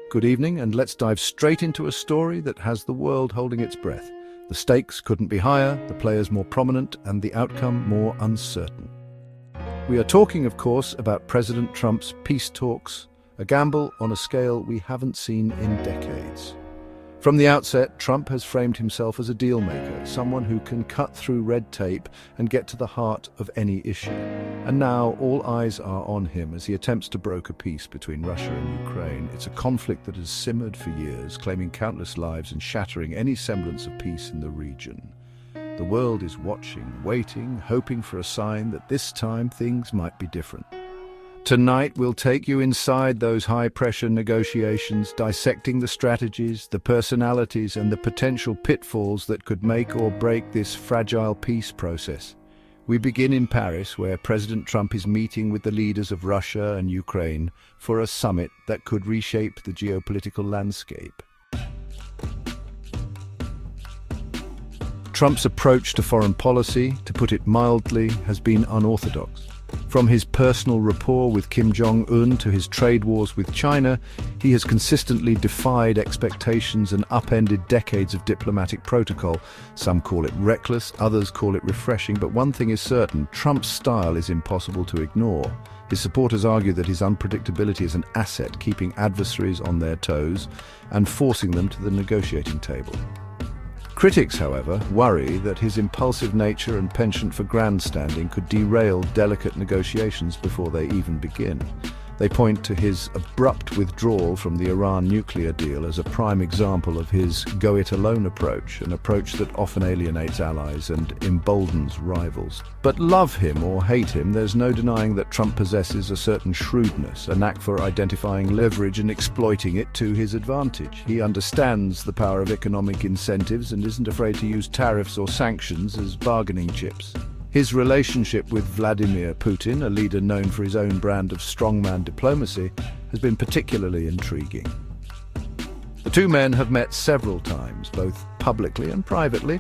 Good evening, and let's dive straight into a story that has the world holding its breath. The stakes couldn't be higher, the players more prominent, and the outcome more uncertain. We are talking, of course, about President Trump's peace talks, a gamble on a scale we haven't seen in decades. From the outset, Trump has framed himself as a deal-maker, someone who can cut through red tape and get to the heart of any issue. And now all eyes are on him as he attempts to broker peace between Russia and Ukraine. It's a conflict that has simmered for years, claiming countless lives and shattering any semblance of peace in the region. The world is watching, waiting, hoping for a sign that this time things might be different. Tonight, we'll take you inside those high-pressure negotiations, dissecting the strategies, the personalities, and the potential pitfalls that could make or break this fragile peace process. We begin in Paris, where President Trump is meeting with the leaders of Russia and Ukraine for a summit that could reshape the geopolitical landscape. Trump's approach to foreign policy, to put it mildly, has been unorthodox. From his personal rapport with Kim Jong-un to his trade wars with China, he has consistently defied expectations and upended decades of diplomatic protocol. Some call it reckless, others call it refreshing, but one thing is certain: Trump's style is impossible to ignore. His supporters argue that his unpredictability is an asset, keeping adversaries on their toes and forcing them to the negotiating table. Critics, however, worry that his impulsive nature and penchant for grandstanding could derail delicate negotiations before they even begin. They point to his abrupt withdrawal from the Iran nuclear deal as a prime example of his go-it-alone approach, an approach that often alienates allies and emboldens rivals. But love him or hate him, there's no denying that Trump possesses a certain shrewdness, a knack for identifying leverage and exploiting it to his advantage. He understands the power of economic incentives and isn't afraid to use tariffs or sanctions as bargaining chips. His relationship with Vladimir Putin, a leader known for his own brand of strongman diplomacy, has been particularly intriguing. The two men have met several times, both publicly and privately,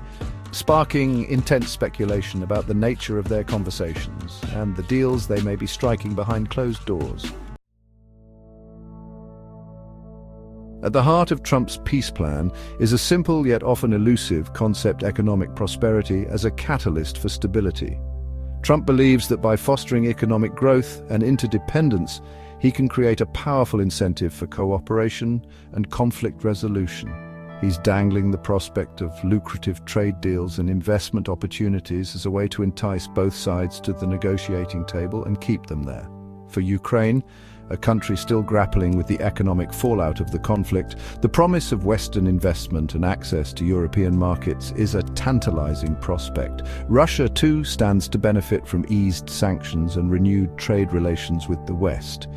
sparking intense speculation about the nature of their conversations and the deals they may be striking behind closed doors. At the heart of Trump's peace plan is a simple yet often elusive concept: economic prosperity as a catalyst for stability. Trump believes that by fostering economic growth and interdependence, he can create a powerful incentive for cooperation and conflict resolution. He's dangling the prospect of lucrative trade deals and investment opportunities as a way to entice both sides to the negotiating table and keep them there. For Ukraine, a country still grappling with the economic fallout of the conflict, the promise of Western investment and access to European markets is a tantalizing prospect. Russia, too, stands to benefit from eased sanctions and renewed trade relations with the West,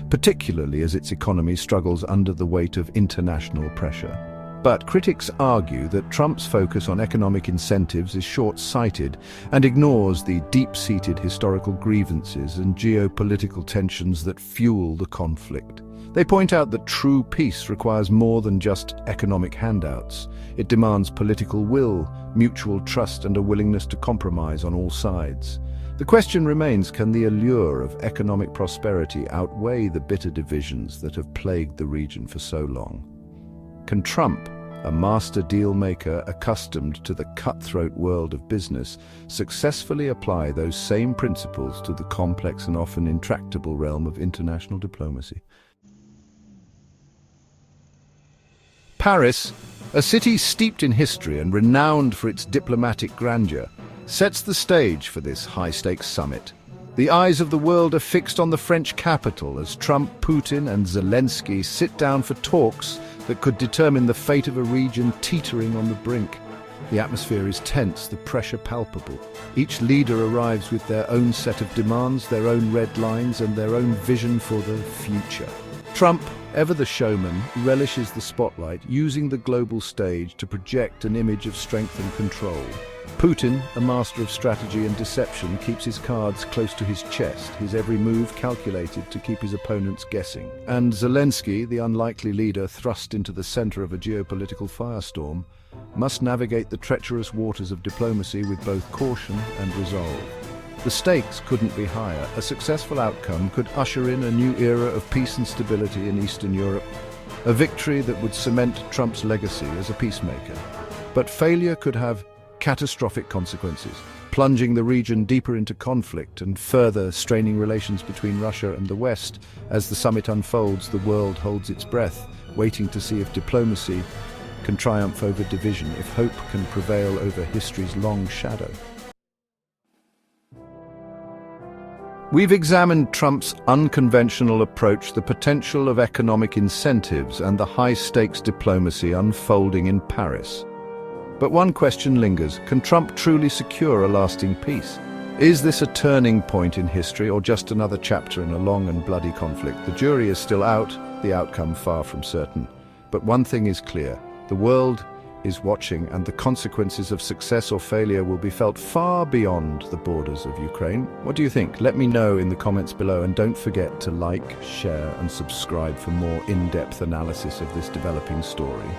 particularly as its economy struggles under the weight of international pressure. But critics argue that Trump's focus on economic incentives is short-sighted and ignores the deep-seated historical grievances and geopolitical tensions that fuel the conflict. They point out that true peace requires more than just economic handouts. It demands political will, mutual trust, and a willingness to compromise on all sides. The question remains, can the allure of economic prosperity outweigh the bitter divisions that have plagued the region for so long? Can Trump, a master deal-maker accustomed to the cutthroat world of business, successfully apply those same principles to the complex and often intractable realm of international diplomacy? Paris, a city steeped in history and renowned for its diplomatic grandeur, sets the stage for this high-stakes summit. The eyes of the world are fixed on the French capital as Trump, Putin, and Zelensky sit down for talks that could determine the fate of a region teetering on the brink. The atmosphere is tense, the pressure palpable. Each leader arrives with their own set of demands, their own red lines, and their own vision for the future. Trump, ever the showman, relishes the spotlight, using the global stage to project an image of strength and control. Putin, a master of strategy and deception, keeps his cards close to his chest, his every move calculated to keep his opponents guessing. And Zelensky, the unlikely leader thrust into the center of a geopolitical firestorm, must navigate the treacherous waters of diplomacy with both caution and resolve. The stakes couldn't be higher. A successful outcome could usher in a new era of peace and stability in Eastern Europe, a victory that would cement Trump's legacy as a peacemaker. But failure could have catastrophic consequences, plunging the region deeper into conflict and further straining relations between Russia and the West. As the summit unfolds, the world holds its breath, waiting to see if diplomacy can triumph over division, if hope can prevail over history's long shadow. We've examined Trump's unconventional approach, the potential of economic incentives, and the high-stakes diplomacy unfolding in Paris. But one question lingers: can Trump truly secure a lasting peace? Is this a turning point in history, or just another chapter in a long and bloody conflict? The jury is still out, the outcome far from certain. But one thing is clear: the world is watching, and the consequences of success or failure will be felt far beyond the borders of Ukraine. What do you think? Let me know in the comments below, and don't forget to like, share, and subscribe for more in-depth analysis of this developing story.